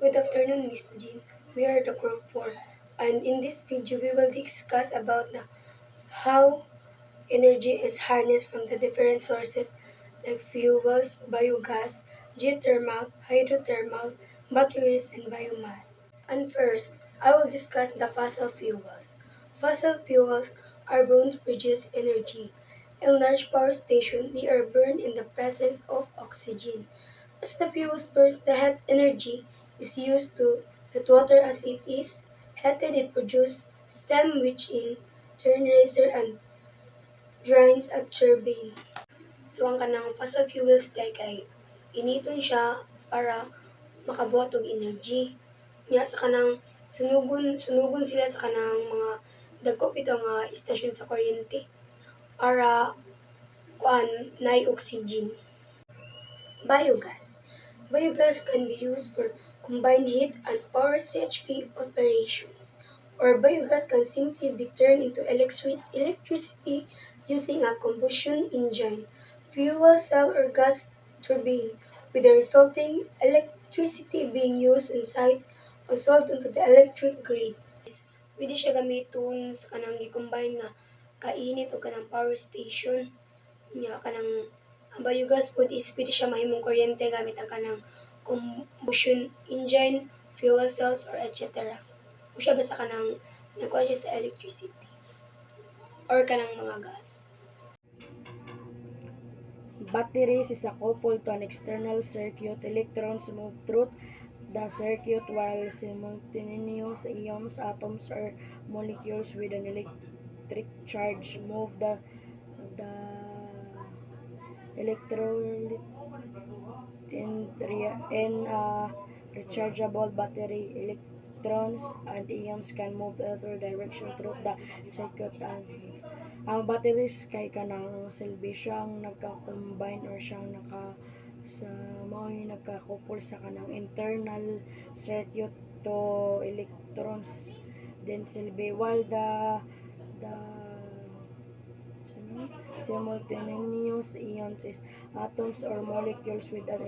Good afternoon, Miss Jean. We are the group 4, and in this video, we will discuss about how energy is harnessed from the different sources like fuels, biogas, geothermal, hydrothermal, batteries, and biomass. And first, I will discuss the fossil fuels. Fossil fuels are burned to produce energy. In large power stations, they are burned in the presence of oxygen. As the fuels burns, the heat energy is used to heat water as it is heated. It produces steam which in turn raises and grinds at turbine. So ang kanang fossil fuels kay initon siya para makabuhat og energy. Nya sa kanang sunugon sila sa kanang mga dagko bitaw nga istasyon sa kuryente para kuan nay oxygen. Biogas. Biogas can be used for combined heat and power CHP operations, or biogas can simply be turned into electricity using a combustion engine, fuel cell, or gas turbine, with the resulting electricity being used on site or sold into the electric grid. Pwede siya gamiton sa kanang gi-combine nga kainit o kanang power station. Nya kanang ang biogas pod is pwede siya mahimong kuryente gamit ang kanang combustion engine, fuel cells, or etc. O siya basta kanang nagkuha siya sa electricity or kanang mga gas. Batteries is coupled to an external circuit. Electrons move through the circuit while simultaneous ions, atoms, or molecules with an electric charge move the electrolyte in a rechargeable battery. Electrons and ions can move either direction through the circuit. Ang batteries kay kanang silbi siyang nagka-combine or siyang sa mao'y nagka-couple sa kanang internal circuit to electrons then silbi while the simultaneous ions is atoms or molecules with an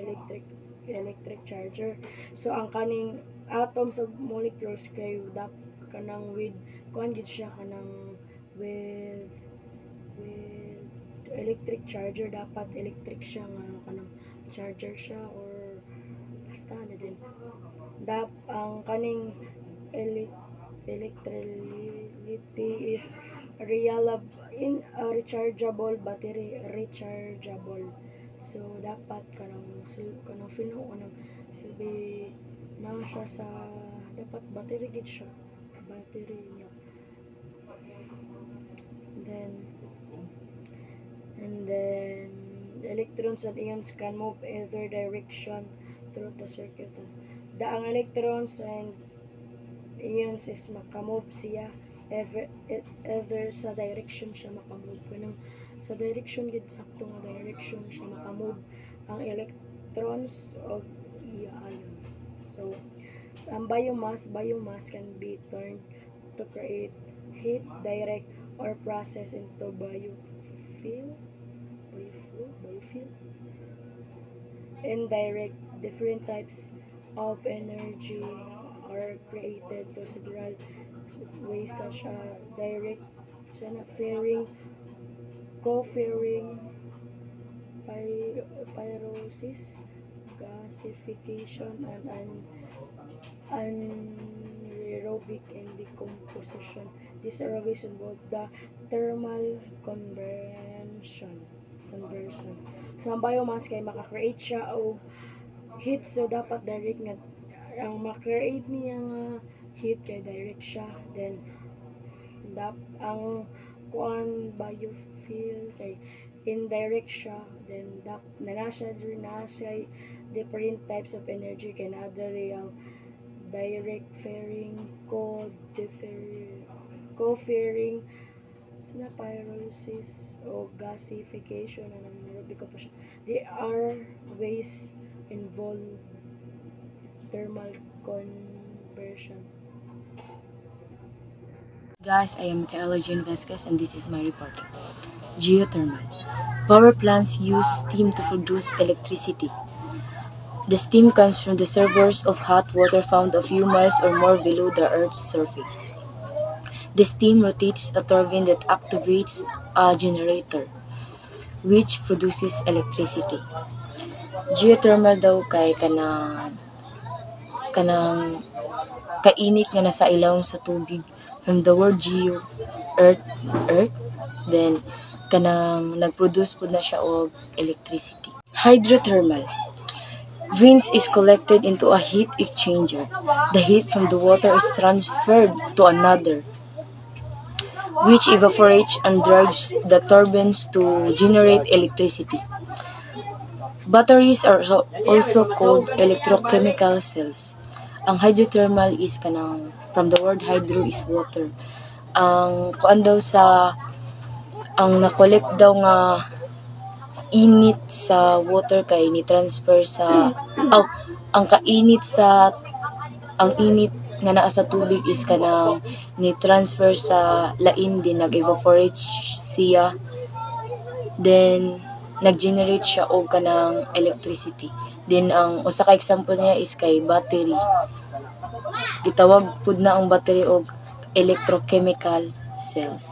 electric charger. So ang kaning atoms of molecules kay kanang with kuan gid siya kanang with electric charger, dapat electric siya nga kanang charger siya or basta na din ang kaning electricity is in a rechargeable battery, rechargeable. So dapat kanang silbi na siya sa dapat battery gid siya, battery niya. then then the electrons and ions can move either direction through the circuit. Ang electrons and ions is makamove siya either sa direction siya makamove kanang sa direction gid sakto nga direction siya makamove ang electrons of ions. So ang biomass can be turned to create heat direct or process into biofuel. Indirect, different types of energy are created to several ways such as direct fairing, co-fairing, pyrolysis, gasification, and anaerobic and decomposition. These are always involve the thermal conversion. So ang biomass kay maka-create siya og heat, so dapat direct nga ang maka-create niya nga heat kay direct siya. Then ang kuan biofuel kay indirect siya. Then nasa different types of energy kay naadari ang direct fairing, co-fairing, pyrolysis o gasification and anaerobic decomposition. They are ways involve thermal conversion. Guys, I am Michaela Jean Vasquez and this is my reporting. Geothermal. Power plants use steam to produce electricity. The steam comes from the reservoirs of hot water found a few miles or more below the Earth's surface. The steam rotates a turbine that activates a generator, which produces electricity. Geothermal daw kay kanang kainit nga nasa ilawom sa tubig. From the word geo, earth, then kanang nagproduce pud na siya og electricity. Hydrothermal. Winds is collected into a heat exchanger. The heat from the water is transferred to another, which evaporates and drives the turbines to generate electricity. Batteries are also called electrochemical cells. Ang hydrothermal is kanang from the word hydro is water. Ang kuan daw sa ang na-collect daw nga init sa water kay ni transfer sa ang kainit sa ang init nga naa sa tubig is kanang ni transfer sa lain din nag-evaporate siya, then nag-generate siya og kanang electricity. Then ang usa ka example niya is kay battery. Gitawag pud na ang battery og electrochemical cells.